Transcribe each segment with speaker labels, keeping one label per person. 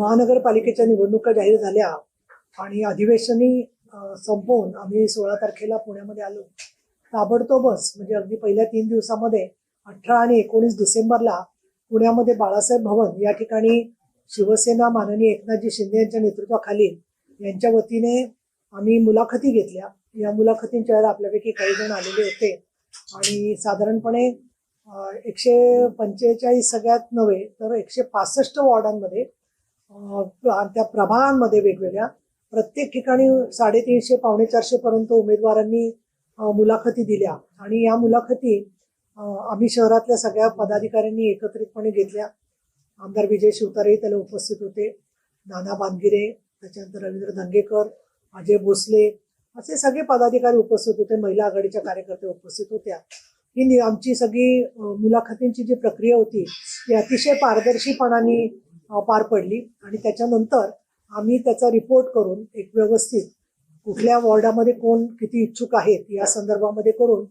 Speaker 1: महानगरपालिकेच्या निवडणुका जाहीर झाल्या आणि अधिवेशनही संपवून आम्ही 16 तारखेला पुण्यामध्ये आलो. ताबडतोबच म्हणजे अगदी पहिल्या 3 दिवसामध्ये 18 आणि 19 डिसेंबरला पुण्यामध्ये बाळासाहेब भवन या ठिकाणी शिवसेना माननीय एकनाथजी शिंदे यांच्या नेतृत्वाखाली यांच्या वतीने आम्ही मुलाखती घेतल्या. या मुलाखतींच्या वेळेला आपल्यापैकी काही जण आलेले होते आणि साधारणपणे 145 सगळ्यात नव्हे तर 165 वॉर्डांमध्ये त्या प्रभागांमध्ये वेगवेगळ्या प्रत्येक ठिकाणी 350 पावणे 400 पर्यंत उमेदवारांनी मुलाखती दिल्या आणि या मुलाखती आम्ही शहरातल्या सगळ्या पदाधिकाऱ्यांनी एकत्रितपणे घेतल्या. आमदार विजय शिवतारे त्याला उपस्थित होते, नाना भानगिरे, त्याच्यानंतर रवींद्र धंगेकर, अजय भोसले असे सगळे पदाधिकारी उपस्थित होते. महिला आघाडीच्या कार्यकर्ते उपस्थित होत्या. ही आमची सगळी मुलाखतींची जी प्रक्रिया होती ती अतिशय पारदर्शीपणाने पार पडली आणि त्याच्यानंतर आम्ही त्याचा रिपोर्ट करून एक व्यवस्थित कुठल्या वॉर्डामध्ये कोण किती इच्छुक आहेत या संदर्भामध्ये करून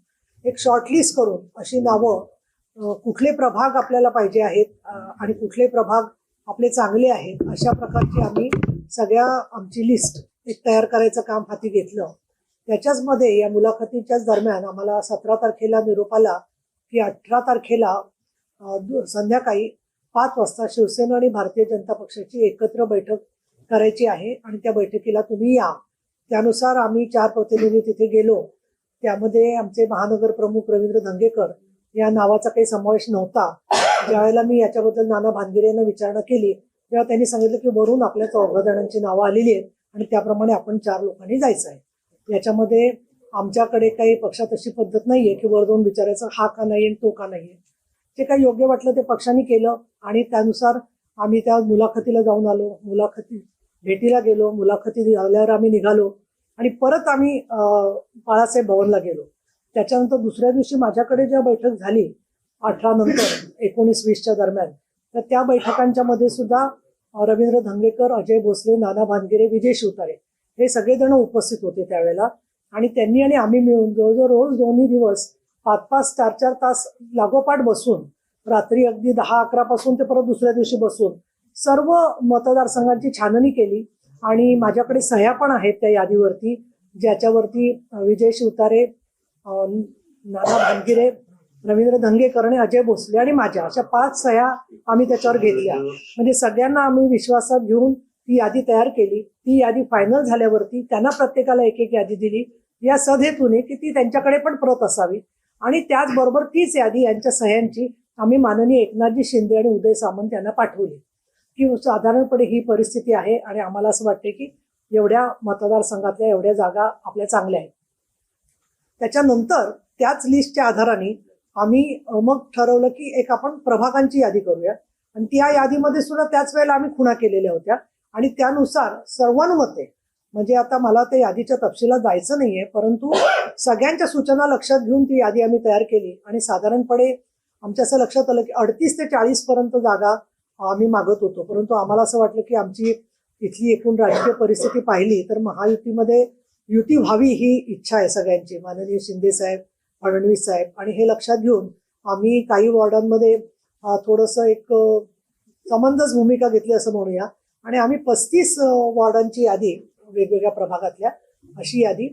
Speaker 1: एक शॉर्टलिस्ट करून अशी नावं कुठले प्रभाग आपल्याला पाहिजे आहेत आणि कुठले प्रभाग आपले चांगले आहेत अशा प्रकारची आम्ही सगळ्या आमची लिस्ट एक तयार करायचं काम हाती घेतलं. त्याच्याच मध्ये या मुलाखतीच्याच दरम्यान आम्हाला 17 तारखेला निरोप आला की 18 तारखेला संध्याकाळी 5 वाजता शिवसेना आणि भारतीय जनता पक्षाची एकत्र बैठक करायची आहे आणि त्या बैठकीला तुम्ही या. त्यानुसार आम्ही 4 प्रतिनिधी तिथे गेलो. त्यामध्ये आमचे महानगर प्रमुख रवींद्र धंगेकर या नावाचा काही समावेश नव्हता. ज्यावेळेला मी याच्याबद्दल नाना भानगिरे यांना विचारणा केली तेव्हा त्यांनी सांगितलं की वरून आपल्या 14 जणांची नावं आलेली आहेत आणि त्याप्रमाणे आपण 4 लोकांनी जायचं आहे. याच्यामध्ये आमच्याकडे काही पक्षात अशी पद्धत नाहीये की वर जाऊन विचारायचं हा का नाही तो का नाहीये. जे काही योग्य वाटलं ते पक्षाने केलं आणि त्यानुसार आम्ही त्या मुलाखतीला जाऊन आलो. मुलाखती भेटीला गेलो. मुलाखती झाल्यावर आम्ही निघालो आणि परत आम्ही बाळासाहेब भवनला गेलो. त्याच्यानंतर दुसऱ्या दिवशी माझ्याकडे जेव्हा बैठक झाली 18 नंतर 19-20च्या दरम्यान तर त्या बैठकांच्या मध्ये सुद्धा रवींद्र धंगेकर, अजय भोसले, नाना भानगिरे, विजय शिवतारे हे सगळेजण उपस्थित होते त्यावेळेला आणि त्यांनी आणि आम्ही मिळून जवळजवळ रोज 2 दिवस 5-5, 4-4 तास लागोपाठ बसून रात्री अगदी 10-11 पासून ते परत दुसऱ्या दिवशी बसून सर्व मतदारसंघांची छाननी केली आणि माझ्याकडे सह्या पण आहेत त्या यादीवरती ज्याच्यावरती विजय शिवतारे, नाना भानगिरे, रवींद्र धंगेकर आणि अजय भोसले आणि माझ्या अशा 5 सह्या आम्ही त्याच्यावर घेतल्या. म्हणजे सगळ्यांना आम्ही विश्वासात घेऊन ती यादी तयार केली. ती यादी फायनल झाल्यावरती त्यांना प्रत्येकाला एक यादी दिली या सदहेतूने की ती त्यांच्याकडे पण प्रत असावी आणि त्याचबरोबर तीच यादी यांच्या सह्यांची आम्ही माननीय एकनाथजी शिंदे आणि उदय सामंत यांना पाठवली की साधारणपणे ही परिस्थिती आहे आणि आम्हाला असं वाटते की एवढ्या मतदारसंघातल्या एवढ्या जागा आपल्या चांगल्या आहेत. त्याच्यानंतर त्याच लिस्टच्या आधाराने आम्ही मग ठरवलं की एक आपण प्रभागांची यादी करूया आणि त्या यादीमध्ये सुद्धा त्याच वेळेला आम्ही खुणा केलेल्या होत्या आणि त्यानुसार सर्वानुमते म्हणजे आता मला त्या यादीच्या तपशिलात जायचं नाहीये परंतु सगळ्यांच्या सूचना लक्षात घेऊन ती यादी आम्ही तयार केली आणि साधारणपणे आमच्या असं लक्षात आलं की 38 ते 40 पर्यंत जागा आम्ही मागत होतो. परंतु आम्हाला असं वाटलं की आमची इथली एकूण राजकीय परिस्थिती पाहिली तर महायुतीमध्ये युती व्हावी ही इच्छा आहे सगळ्यांची, माननीय शिंदे साहेब, फडणवीस साहेब आणि हे लक्षात घेऊन आम्ही काही वॉर्डांमध्ये थोडंसं एक समंजस भूमिका घेतली असं म्हणूया आणि आम्ही 35 वॉर्डांची यादी वेगवेगळ्या प्रभागातल्या अशी यादी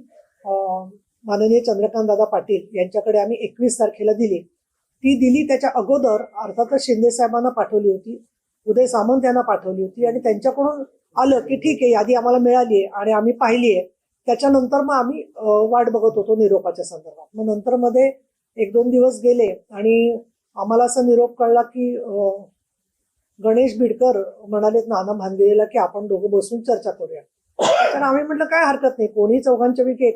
Speaker 1: माननीय चंद्रकांत दादा पाटील यांच्याकडे आम्ही 21 तारखेला दिली. ती दिली त्याच्या अगोदर अर्थातच शिंदे साहेबांना पाठवली होती, उदय सामंत यांना पाठवली होती आणि त्यांच्याकडून आलं की ठीक आहे यादी आम्हाला मिळाली आहे आणि आम्ही पाहिली आहे. त्याच्यानंतर मग आम्ही वाट बघत होतो निरोपाच्या संदर्भात. मग नंतर मध्ये 1-2 दिवस गेले आणि आम्हाला असा निरोप कळला की गणेश बिडकर म्हणालेत नाना भानगिरेला की आपण दोघं बसून चर्चा करूया. तर आम्ही म्हटलं काय हरकत नाही, कोणी चौघांच्या पैकी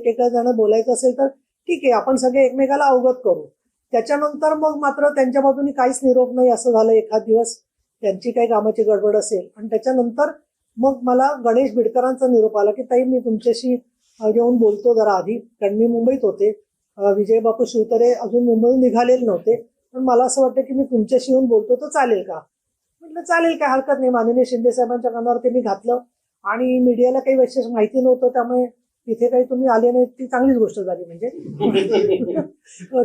Speaker 1: एका जण बोलायचं असेल तर ठीक आहे आपण सगळे एकमेकाला अवगत करू. त्याच्यानंतर मग मात्र त्यांच्या बाजूने काहीच निरोप नाही असं झालं. एखाद दिवस त्यांची काही कामाची गडबड असेल आणि त्याच्यानंतर मग मला गणेश बिडकरांचा निरोप आला की ताई मी तुमच्याशी येऊन बोलतो जरा आधी, कारण मी मुंबईत होते. विजय बापू शिवतारे अजून मुंबईहून निघालेले नव्हते पण मला असं वाटतं की मी तुमच्याशी येऊन बोलतो तर चालेल का. म्हटलं चालेल काय हरकत नाही. माननीय शिंदे साहेबांच्या कानावर ते मी घातलं आणि मीडियाला काही विशेष माहिती नव्हतं त्यामुळे तिथे काही तुम्ही आले नाही ती चांगलीच गोष्ट झाली. म्हणजे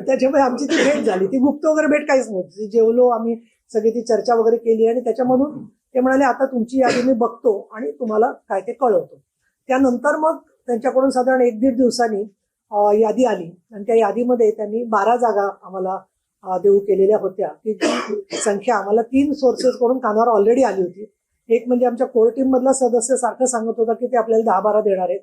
Speaker 1: त्याच्यामुळे आमची ती भेट झाली, ती गुप्त वगैरे भेट काहीच नव्हती. जेवलो आम्ही सगळी, ती चर्चा वगैरे केली आणि त्याच्यामधून ते म्हणाले आता तुमची यादी मी बघतो आणि तुम्हाला काय ते कळवतो. त्यानंतर मग त्यांच्याकडून साधारण 1-1.5 दिवसांनी यादी आली आणि त्या यादीमध्ये त्यांनी 12 जागा आम्हाला देऊ केलेल्या होत्या, की जी संख्या आम्हाला 3 सोर्सेसकडून कानावर ऑलरेडी आली होती. एक म्हणजे आमच्या कोर टीम मधला सदस्य सारखं सांगत होता की ते आपल्याला 10-12 देणार आहेत.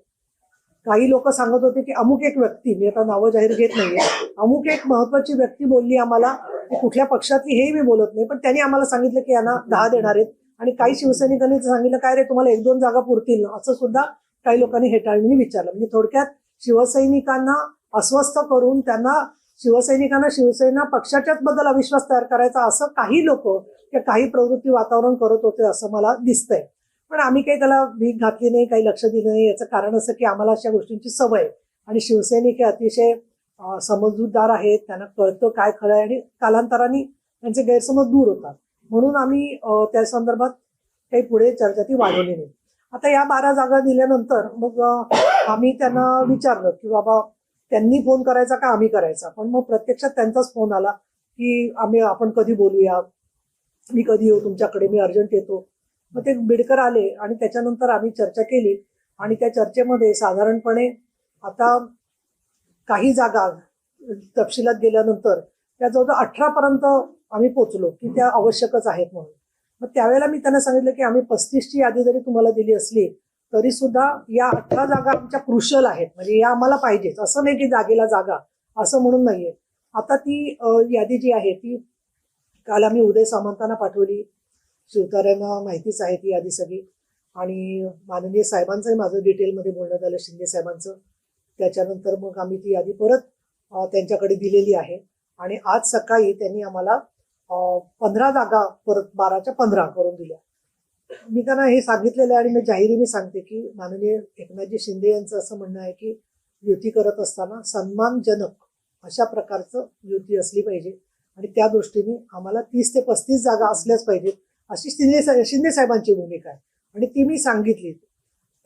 Speaker 1: काही लोक सांगत होते की अमुक एक व्यक्ती, मी आता नावं जाहीर घेत नाहीये, अमुक एक महत्वाची व्यक्ती बोलली आम्हाला, की कुठल्या पक्षातली हेही मी बोलत नाही, पण त्यांनी आम्हाला सांगितलं की यांना 10 देणार आहेत. आणि काही शिवसैनिकांनी सांगितलं काय रे तुम्हाला 1-2 जागा पुरतील ना, असं सुद्धा काही लोकांनी हेटाळणीने विचारलं. म्हणजे थोडक्यात शिवसैनिकांना अस्वस्थ करून त्यांना शिवसैनिकांना शिवसेना पक्षाच्याच बद्दल अविश्वास तयार करायचा असं काही लोक किंवा काही प्रवृत्ती वातावरण करत होते असं मला दिसतंय. पण आम्ही काही त्याला भीक घातली नाही, काही लक्ष दिलं नाही. याचं कारण असं की आम्हाला अशा गोष्टींची सवय आणि शिवसैनिक हे अतिशय समजूतदार आहेत, त्यांना कळतं काय खरं आहे आणि कालांतराने त्यांचे गैरसमज दूर होतात. म्हणून आम्ही त्या संदर्भात काही पुढे चर्चा ती वाढवली नाही. आता या 12 जागा दिल्यानंतर मग आम्ही त्यांना विचारलं की बाबा त्यांनी फोन करायचा का आम्ही करायचा. पण मग प्रत्यक्षात त्यांचाच फोन आला की आपण कधी बोलूया, मी कधी येऊ तुमच्याकडे, मी अर्जंट येतो. मग ते बिडकर आले आणि त्याच्यानंतर आम्ही चर्चा केली आणि त्या चर्चेमध्ये साधारणपणे आता काही जागा तपशिलात गेल्यानंतर त्या जवळजवळ 18 पर्यंत आम्ही पोहोचलो की त्या आवश्यकच आहेत म्हणून. मग त्यावेळेला मी त्यांना सांगितलं की आम्ही 35ची यादी जरी तुम्हाला दिली असली तरी सुद्धा या 18 जागा आमच्या क्रुशल आहेत, म्हणजे या आम्हाला पाहिजेच. असं नाही की जागेला जागा असं म्हणून नाहीये. आता ती यादी जी आहे ती काल आम्ही उदय सामंतांना पाठवली. शिवतार्यांना माहितीच आहे ती यादी सगळी. आणि माननीय साहेबांचंही माझं डिटेलमध्ये बोलणं झालं, शिंदे साहेबांचं. त्याच्यानंतर मग आम्ही ती यादी परत त्यांच्याकडे दिलेली आहे आणि आज सकाळी त्यांनी आम्हाला 15 जागा परत 12च्या 15 करून दिल्या. मी त्यांना हे सांगितलेलं आहे आणि मी जाहीर सांगते की माननीय एकनाथजी शिंदे यांचं असं म्हणणं आहे की युती करत असताना सन्मानजनक अशा प्रकारचं युती असली पाहिजे आणि त्या दृष्टीने आम्हाला 30 ते 35 जागा असल्याच पाहिजेत अशी शिंदे साहेबांची भूमिका आहे आणि ती मी सांगितली.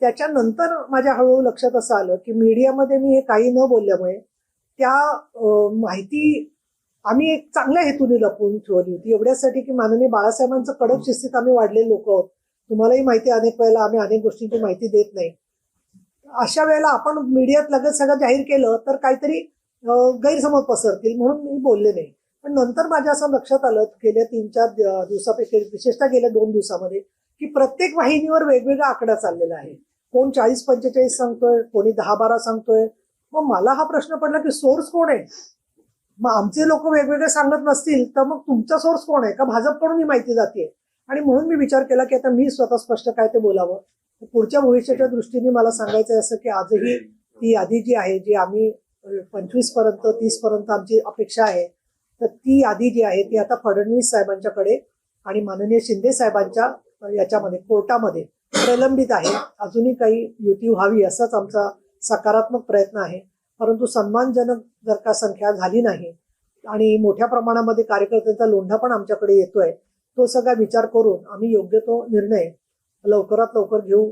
Speaker 1: त्याच्यानंतर माझ्या हळूहळू लक्षात असं आलं की मीडियामध्ये मी हे काही न बोलल्यामुळे त्या माहिती आम्ही एक चांगल्या हेतूने लपवून ठेवली होती, एवढ्यासाठी की माननीय बाळासाहेबांचं कडक शिस्तीत आम्ही वाढलेले लोक आहोत. तुम्हालाही माहिती आहे अनेक वेळेला आम्ही अनेक गोष्टींची माहिती देत नाही. अशा वेळेला आपण मीडियात लगेच सगळं जाहीर केलं तर काहीतरी गैरसमज पसरतील म्हणून मी बोलले नाही. पण नंतर माझ्या असं लक्षात आलं गेल्या 3-4 दिवसापैकी, विशेषतः गेल्या 2 दिवसामध्ये, की प्रत्येक वाहिनीवर वेगवेगळा आकडा चाललेला आहे. कोण 40-45 सांगतोय, कोणी 10-12 सांगतोय. मग मला हा प्रश्न पडला की सोर्स कोण आहे. मग आमचे लोक वेगवेगळे सांगत नसतील तर मग तुमचा सोर्स कोण आहे, का भाजपकडून ही माहिती जाते. आणि म्हणून मी विचार केला की आता मी स्वतः स्पष्ट काय ते बोलावं. पुढच्या भविष्याच्या दृष्टीने मला सांगायचं असं की आजही ती यादी जी आहे, जी आम्ही 25 पर्यंत 30 पर्यंत आमची अपेक्षा आहे, तर ती यादी जी आहे ती आता फडणवीस साहेबांच्याकडे आणि माननीय शिंदे साहेबांच्या याच्यामध्ये कोर्टामध्ये प्रलंबित आहे. अजूनही काही युती व्हावी असाच आमचा सकारात्मक प्रयत्न आहे. परंतु सन्मानजनक जर का संख्या झाली नाही आणि मोठ्या प्रमाणामध्ये कार्यकर्त्यांचा लोंढा पण आमच्याकडे येतोय, तो सगळा विचार करून आम्ही योग्य तो निर्णय लवकरात लवकर घेऊ.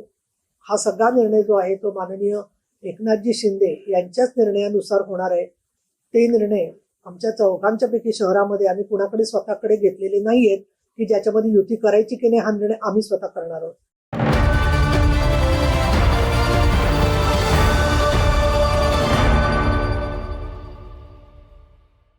Speaker 1: हा सगळा निर्णय जो आहे तो माननीय एकनाथजी शिंदे यांच्याच निर्णयानुसार होणार आहे. ते निर्णय आमच्या चौघांच्यापैकी शहरामध्ये आम्ही कुणाकडे स्वतःकडे घेतलेले नाहीयेत की ज्याच्यामध्ये युती करायची की नाही हा निर्णय आम्ही स्वतः करणार आहोत.